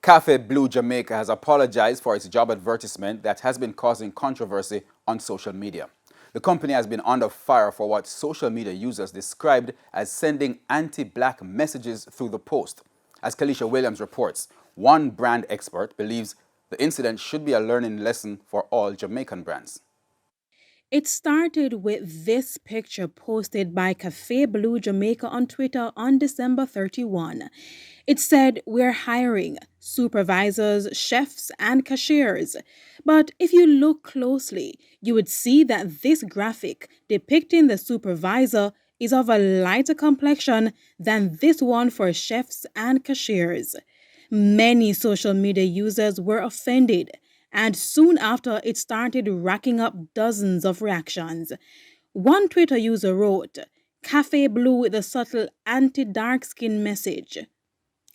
Cafe Blue Jamaica has apologized for its job advertisement that has been causing controversy on social media. The company has been under fire for what social media users described as sending anti-black messages through the post. As Kalisha Williams reports, one brand expert believes the incident should be a learning lesson for all Jamaican brands. It started with this picture posted by Cafe Blue Jamaica on Twitter on December 31. It said, "We're hiring supervisors, chefs, and cashiers." But if you look closely, you would see that this graphic depicting the supervisor is of a lighter complexion than this one for chefs and cashiers. Many social media users were offended, and soon after it started racking up dozens of reactions. One Twitter user wrote, "Cafe Blue with a subtle anti dark skin message."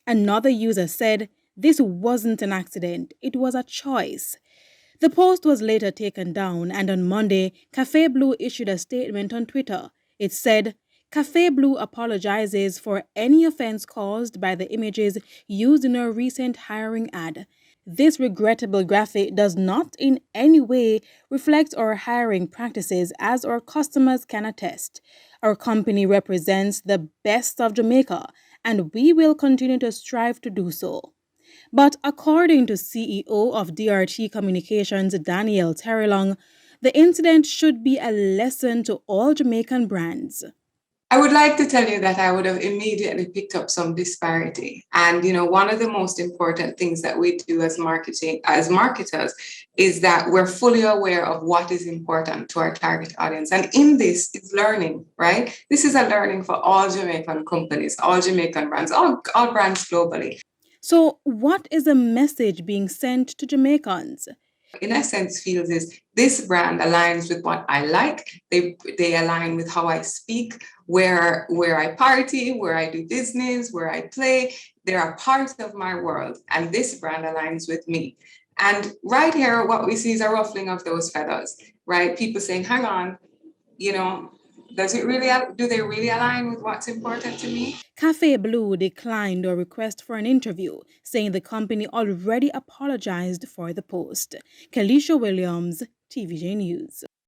Another user said, "This wasn't an accident, it was a choice." The post was later taken down, and on Monday, Cafe Blue issued a statement on Twitter. It said, "Cafe Blue apologizes for any offense caused by the images used in a recent hiring ad. This regrettable graphic does not in any way reflect our hiring practices, as our customers can attest. Our company represents the best of Jamaica, and we will continue to strive to do so." But according to CEO of DRT Communications Daniel Terrelong, the incident should be a lesson to all Jamaican brands. I would like to tell you that I would have immediately picked up some disparity. And one of the most important things that we do as marketers is that we're fully aware of what is important to our target audience. And in this is learning, right? This is a learning for all Jamaican companies, all Jamaican brands, all brands globally. So, what is the message being sent to Jamaicans? In essence, feels is this brand aligns with what I like. They align with how I speak, where I party, where I do business, where I play. They're a part of my world, and this brand aligns with me. And right here, what we see is a ruffling of those feathers, right? People saying, "Hang on, you know, do they really align with what's important to me?" Cafe Blue declined a request for an interview, saying the company already apologized for the post. Kalisha Williams, TVJ News.